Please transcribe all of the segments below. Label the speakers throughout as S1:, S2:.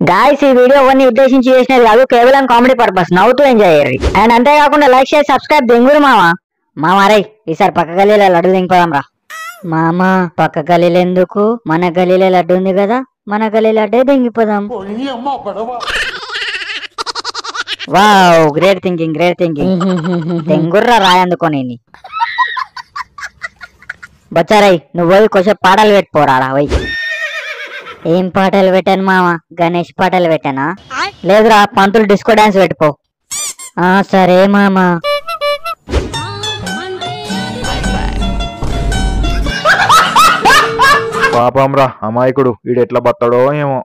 S1: Guys ఈ video only ఉద్దేశించి చేసినది కాదు, కేవలం కామెడీ పర్పస్, నవ్వుతూ ఎంజాయ్ చేయండి. అండ్ అంతేకాకుండా లైక్ షేర్ సబ్స్క్రైబ్ దెంగురు మామ రై ఈసారి పక్క గలీలో లడ్డు దింగిపోదాం రా. మామ పక్క గలీలు ఎందుకు, మన గలీలో లడ్డు ఉంది కదా, మన గలీ లడ్డే దింగిపోదాం. వావ్ గ్రేట్ థింకింగ్ దెంగుర్రా రాయందుకొని. బచ్చారై నువ్వు పోయి కొంచెం పాటలు పెట్టుకోరాడా పోయి. ఏం పాటలు పెట్టాను మామ, గణేష్ పాటలు పెట్టానా? లేదురా పంతులు డిస్కో డాన్స్ పెట్టుకో. సరే మామ.
S2: పాపం రా అమాయకుడు, వీడు ఎట్లా బతాడో ఏమో.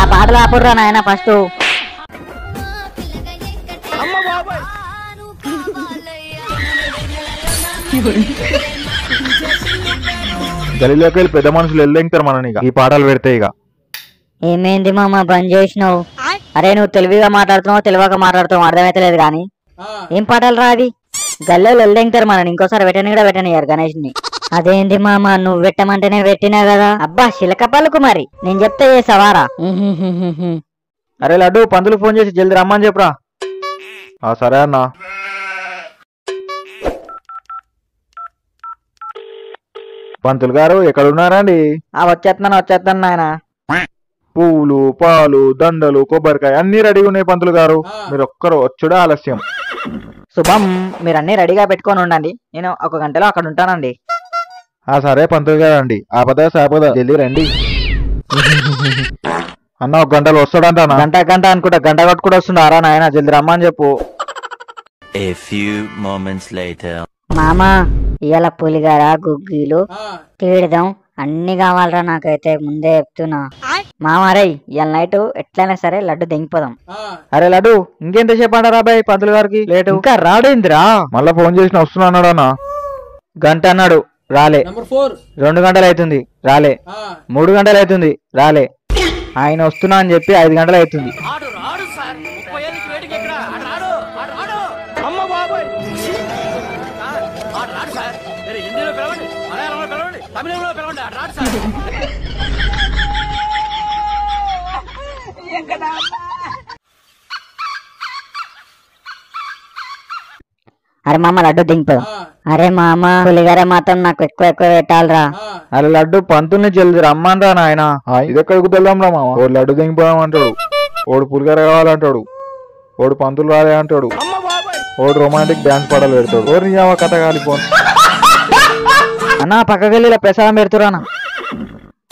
S1: ఆ పాటలు ఆపుర్రా నాయన ఫస్ట్.
S2: గలీలోకి వెళ్ళి పెద్ద మనుషులు వెళ్ళేంటారు మనని ఈ పాటలు పెడితే. ఇక
S1: ఏమైంది మామ బంద్ చేసినావు? అరే నువ్వు తెలివిగా మాట్లాడుతున్నావు తెలివక మాట్లాడుతావు అర్థమైతలేదు గాని. ఏం పాటలు రా అవి? గల్లీలో వెళ్ళేంటారు మనని, ఇంకోసారి పెట్టని కూడా పెట్టనియారు గణేష్ ని. అదేంటి మామ నువ్వు పెట్టమంటేనే పెట్టినా కదా. అబ్బా శిలక పలుకు, మరి నేను చెప్తే చేసావారా?
S2: అరే లడ్డు పంతులు ఫోన్ చేసి జల్ది రమ్మని చెప్పురా. సరే అన్నా. పంతులు గారు ఎక్కడున్నారండి?
S1: వచ్చేస్తున్నాను నాయన.
S2: పువ్వులు పాలు దండలు కొబ్బరికాయ అన్ని రెడీగా ఉన్నాయి పంతులు గారు, మీరు ఒక్కరు వచ్చుడా ఆలస్యం.
S1: శుభం, మీరు అన్ని రెడీగా పెట్టుకొని ఉండండి, నేను ఒక గంటలో అక్కడ ఉంటానండి.
S2: సరే పంతులు గారు అండి, ఆపద సాపద జల్దీ రండి. అన్న ఒక గంటలో వస్తాడంట.
S1: గంట అనుకుంటా, గంట కొట్టుకుంటూ వస్తుండ అరా నాయన, జల్దీ రమ్మని చెప్పు. మామా ఇవాళ పులిగార గుగ్గిలు తీడదాం అన్ని కావాలరా నాకైతే, ముందే చెప్తున్నా. మామారై ఇవాళ నైట్ ఎట్లయినా సరే లడ్డు దింగిపోదాం.
S2: అరే లడ్డు ఇంకెంతసేపు అంటారా బాయ్, పంతులు గారికి లేటు
S1: ఇంకా రాడేందిరా?
S2: మళ్ళా ఫోన్ చేసిన వస్తున్నా అన్నాడు అన్న.
S1: గంట అన్నాడు రాలే, 2 గంటలు అవుతుంది రాలే, 3 గంటలు అవుతుంది రాలే, ఆయన వస్తున్నా అని చెప్పి 5 గంటలు అవుతుంది. అరే మామ లడ్డు దింగిపోదాం. అరే మామ పులిగార మాత్రం నాకు ఎక్కువ పెట్టాలరా.
S2: అరే లడ్డు పంతుల్ని జల్ది రమ్మని రా నాయన. ఇది ఎక్కడికి వెళ్దాం రా మామ. ఓడు లడ్డు దింగిపోదాం అంటాడు, ఓడు పులిగార కావాలంటాడు, ఓడు పంతులు రాలే అంటాడు, ఓడు రొమాంటిక్ డాన్స్ పాటలు పెడతాడు. ఓరు నీ కథ కాలిపోను.
S1: అన్నా పక్క గల్లీలో ప్రసాదం పెడుతురానా?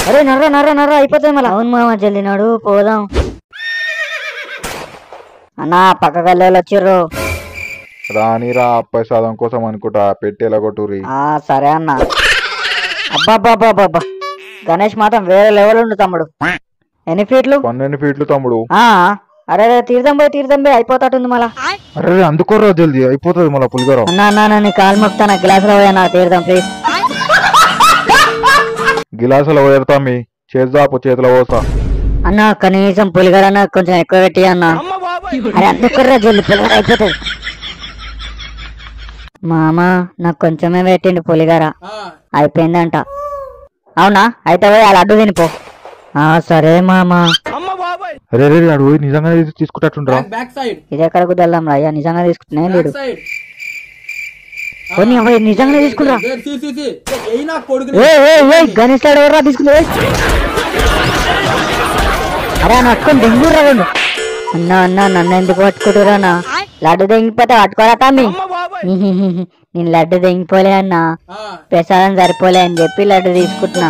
S1: అరే నర్ర అయిపోతుంది మళ్ళీ. అవును మామ జల్ది నడు పోదాం. అన్నా పక్క గల్లీలో వచ్చిర్రు.
S2: రానిరా ప్రసాదం కోసం అనుకుంటా, పెట్టేలా కొట్టురి.
S1: సరే అన్న. అబ్బాబ్బాబ్బా గణేష్ మాత్రం వేరే లెవెల్ ఉండు తమ్ముడు. ఎన్ని ఫీట్లు?
S2: 12 ఫీట్లు తమ్ముడు.
S1: అరే తీర్థం పోయి అయిపోతాటుంది మళ్ళా.
S2: అరే అందుకోరా జల్దీ అయిపోతుంది మళ్ళా పులిగారు.
S1: అన్నా నీ కాలు మొక్తా, గ్లాసులో పోయా నా తీర్థం ప్లీజ్.
S2: గిలాసులో పోయేరుతా మీ చేద్దాపు చేతిలో పోసా.
S1: అన్నా కనీసం పులిగారన్నా కొంచెం ఎక్కువ పెట్టి అన్నా. అరే అందుకుర్రా జల్ది పులిగార అయిపోతుంది. మామా నాకు కొంచెమే పెట్టిండు పులిగార, అయిపోయిందంట. అవునా అయితే పోయి ఆ లడ్డు తినిపో. సరే మామా.
S2: అరే అడు పోయి నిజంగా తీసుకుంటా.
S1: ఇది ఎక్కడికి వెళ్దాం రా? అయ్యా నిజంగా తీసుకుంటున్నా లేడు, నిజంగా తీసుకురా. గణేష్ లాడు ఎవరా తీసుకున్నా? అరే నట్టుకొని దెంగురా రెండు. అన్నా నన్ను ఎందుకు పట్టుకుంటురా? లడ్డు దెంగిపోతే పట్టుకోరా తమ్మి. నేను లడ్డు దెంగిపోలే అన్నా, ప్రసాదం సరిపోలే అని చెప్పి లడ్డు తీసుకుంటున్నా.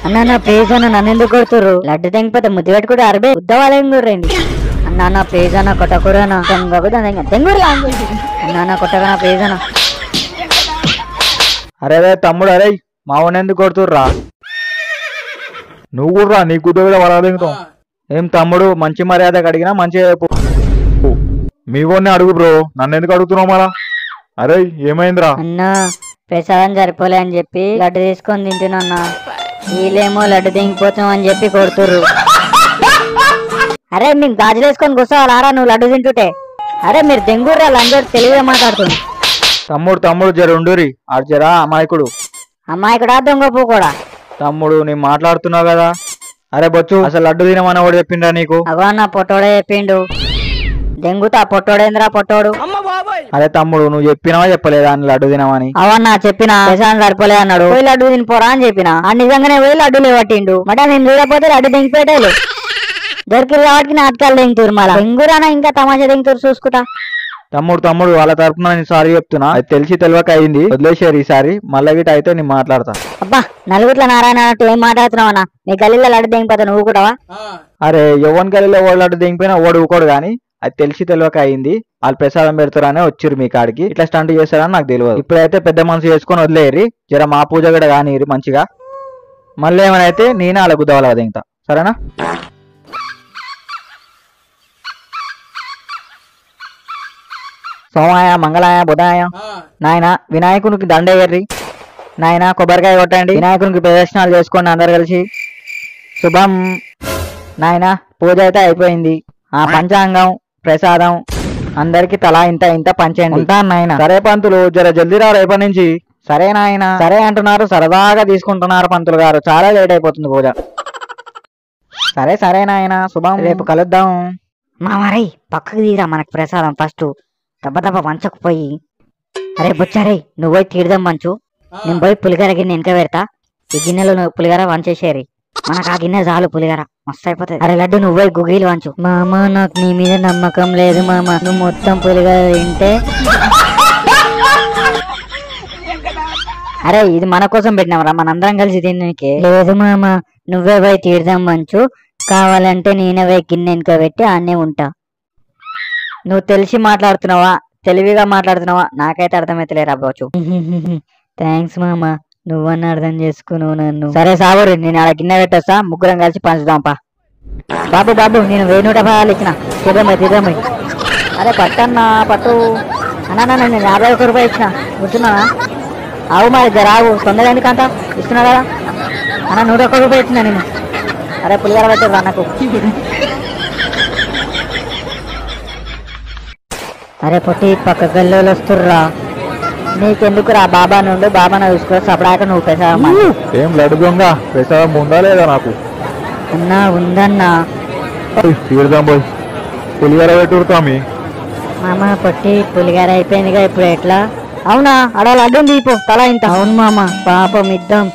S1: అన్నా ప్లీజ్ అన్న నన్ను ఎందుకు కొడుతుర్రు? లడ్డు దెంగిపోతే ముద్దు పెట్టుకుంటే అరబే ఉద్దవాళ్ళండి. అన్నా ప్లీజ్ అన్న కొట్టకూరనా? దెంగురు అన్నా కొట్టకనా ప్లీజ్ అన్న.
S2: అరే తమ్ముడు అరే మావని ఎందుకు కొడుతుర్రా? నువ్వు కూడా నీ కుద్దు కూడా వరదెంగుతాం. ఏం తమ్ముడు మంచి మర్యాద అడిగినా మంచిగా మీ వాడిని అడుగు బ్రో, నన్ను ఎందుకు అడుగుతున్నావు మరా? అరే ఏమైందిరా?
S1: అన్నా ప్రసాదం సరిపోలే అని చెప్పి లడ్డు తీసుకొని తింటున్నా, వీళ్ళేమో లడ్డు దింగిపోతాం అని చెప్పి కొడుతుర్రు. అరే మేము గాజులు వేసుకొని కూర్చోవాలారా నువ్వు లడ్డు తింటుంటే? అరే మీరు దెంగుర్రా లంజోడు తెలివిగా మాట్లాడుతుంది.
S2: తమ్ముడు జరుండురి ఆడు జరా అమాయకుడు.
S1: అమ్మాయికుడా దొంగ పూ కూడా.
S2: తమ్ముడు నేను మాట్లాడుతున్నావు కదా. అరే బొచ్చు అసలు లడ్డు తినమని కూడా చెప్పిండ్రా నీకు?
S1: అగో అన్న పొట్టోడే చెప్పిండు. దెంగుతా పొట్టోడేంద్రా పొట్టోడు.
S2: అరే తమ్ముడు నువ్వు చెప్పినావా చెప్పలేదా అని లడ్డు తినమని?
S1: అవన్నా చెప్పినా సరిపోలే అన్నాడు. పోయి లడ్డు తినిపోరా అని చెప్పినా. ఆ నిజంగానే పోయి లడ్డు లేవట్టిండు. మట నేను చూడకపోతే లడ్డు దెంగిపెట్టాలి. దొరికి కాబట్టి నాటకాలు దెంగుతురు. మళ్ళా దెంగురానా ఇంకా తమాషా దెంగుతురు చూసుకుంటా.
S2: తమ్ముడు వాళ్ళ తరపున నేను సారీ చెప్తున్నా. అది తెలిసి తెలియక అయింది, వదిలేసారు ఈసారి. మళ్ళీ గిట అయితే నేను మాట్లాడతా.
S1: అబ్బా నలుగుట్ల నారాయణ అన్నట్టు ఏం మాట్లాడుతున్నావు అన్న? నీ గల్లీలో లడ్డు దెంగిపోతా నువ్వు కూడా?
S2: అరే ఎవరి గల్లీలో ఓడి లడ్డు దెంగిపోయినా ఓడి ఊకోడు గానీ అది తెలిసి తెలియక అయింది. వాళ్ళు ప్రసాదం పెడతారనే వచ్చిర్రు మీ కాడికి. ఇట్లా స్టంట్ చేస్తారని నాకు తెలియదు. ఇప్పుడైతే పెద్ద మనసు చేసుకొని వదిలేయరి. జర మా పూజ కూడా కానీ మంచిగా. మళ్ళీ ఏమైనా అయితే నేనే అలా గుద్దవాళ్ళ దింగుతా, సరేనా? సోమాయ మంగళాయ బుధాయ. నాయన వినాయకునికి దండయ్యర్రి. నాయన కొబ్బరికాయ కొట్టండి. వినాయకునికి ప్రదర్శనాలు చేసుకోండి అందరు కలిసి. శుభం. నాయన పూజ అయితే అయిపోయింది. ఆ పంచాంగం ప్రసాదం అందరికి తలా ఇంత ఇంత పంచండి. ఉంటాను నాయన. సరే పంతులు జర జల్దీ రా రేపటి నుంచి. సరే నాయన. సరే అంటున్నారు, సరదాగా తీసుకుంటున్నారు పంతులు గారు. చాలా లేట్ అయిపోతుంది పూజ. సరే నాయన శుభం. రేపు కలుద్దాం.
S1: మామరై పక్కకు తీరా మనకు ప్రసాదం ఫస్ట్. దెబ్బ పంచకపోయి. అరే బుచ్చారే నువ్వు పోయి తీర్థం పంచు. నేను పోయి పులిగార గిన్నె వెనక పెడతా. ఈ గిన్నెలో నువ్వు పులిగార వంచేసేరి. మనకు ఆ గిన్నె చాలు పులిగార మస్తు అయిపోతుంది. అరే లడ్డు నువ్వు పోయి గుగీలు వంచు. మామ నాకు నీ మీద నమ్మకం లేదు మామ. నువ్వు మొత్తం పులిగార తింటే. అరే ఇది మన కోసం పెట్టినామరా, మనందరం కలిసి తినకే. లేదు మామ నువ్వే పోయి తీర్థం వంచు. కావాలంటే నేనే పోయి గిన్నె వెనక పెట్టి ఆనే ఉంటా. నువ్వు తెలిసి మాట్లాడుతున్నావా తెలివిగా మాట్లాడుతున్నావా నాకైతే అర్థమైతలేరా బాచు. థ్యాంక్స్ మామ నువ్వన్న అర్థం చేసుకున్నావు నన్ను. సరే సాబురి నేను అలా గిన్నె పెట్టేస్తా. ముగ్గురం కలిసి పంచుదాంపా. బాబు నేను 1,100 ఇచ్చిన. తీర్థమై. అరే పట్టన్నా పట్టు అన్నా. నేను 51 రూపాయలు ఇచ్చిన. గుర్తున్నానా? అవు మరి జరావు తొందరగా ఎందుకంత ఇస్తున్నా కదా అన్న. 101 రూపాయలు ఇచ్చిన నేను. అరే పులిగార పెట్టారు నాకు. అరే పొట్టి పక్క గల్లోలు వస్తుర్రా. నీకెందుకురా బాబా నుండి బాబా చూసుకో. సపడాక నువ్వు ప్రసాదం.
S2: ఏం లడ్డు దొంగ ప్రసాదం ఉందా లేదా నాకు?
S1: అన్నా ఉందన్నా.
S2: తీర్థం పోయి పులిగార పెట్టుతామి.
S1: మామ పొట్టి పులిగార అయిపోయిందిగా ఇప్పుడు ఎట్లా? అవునా అడ లడ్డు దీపో తల ఇంత. అవును మామ పాపం ఇద్దాం.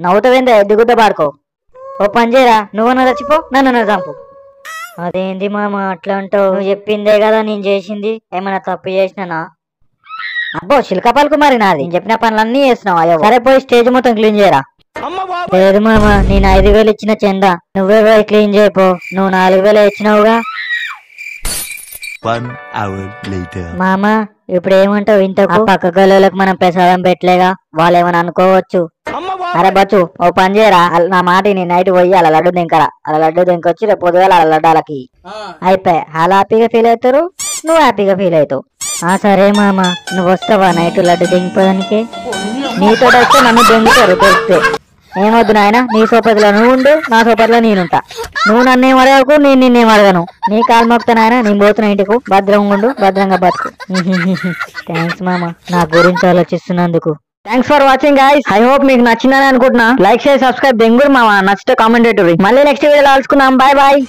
S1: నవ్వుతావేందా ఎద్దుగుద్ద పాడుకో. ఓ పని చేయరా నువ్వన్నా చచ్చిపో నన్ను చంపు. అదేంది మామ అట్లా అంటావు? నువ్వు చెప్పిందే కదా నేను చేసింది. ఏమైనా తప్పు చేసినానా? అబ్బో శిల్కపాలకు మరి నాది. నేను చెప్పిన పనులన్నీ చేస్తున్నావు. అయ్యో సరే పోయి స్టేజ్ మొత్తం క్లీన్ చేయరా. లేదు మామ నేను 5,000 ఇచ్చిన చందా. నువ్వే పోయి క్లీన్ చేయపో. నువ్వు 4,000 ఇచ్చినావుగా. మామ ఇప్పుడు ఏమంటావు? ఇంతకు పక్క గల్లోలకు మనం ప్రసాదం పెట్టలేగా, వాళ్ళు ఏమని అనుకోవచ్చు. అరే బచ్చు ఓ పని చేయరా నా మాట నేను నైట్ పోయి అలా లడ్డు దింకరా. అలా లడ్డు దింకొచ్చి రేపు పొద్దుగాల అలా లడ్డాలకి అయిపోయి అలా హ్యాపీగా ఫీల్ అవుతారు. నువ్వు హ్యాపీగా ఫీల్ అవుతావు. సరే మామ నువ్వు వస్తావా నైట్ లడ్డు దింగిపోదానికి? నీతో వస్తే నన్ను దొంగతారు తెలిస్తే. ఏమొద్దు నాయన నీ సోపతిలో నువ్వు ఉండు, నా సోపతిలో నేనుంటా. నువ్వు నన్నేం అడగకు నేను నిన్నేం అడగను. నీ కాలు మొక్తా నాయన. నేను పోతున్నా ఇంటికి. భద్రంగా ఉండు భద్రంగా బతుకు. థ్యాంక్స్ మామ నా గురించి ఆలోచిస్తున్నందుకు. Thanks for watching guys. I hope మీకు నచ్చిందని అనుకుంటున్నా. లైక్ షేర్ సబ్స్క్రైబ్ దెంగురు మామ. నచ్చితే కామెంట్ పెట్టు. మళ్ళీ నెక్స్ట్ వీడియోలో కలుసుకుందాం. Bye bye.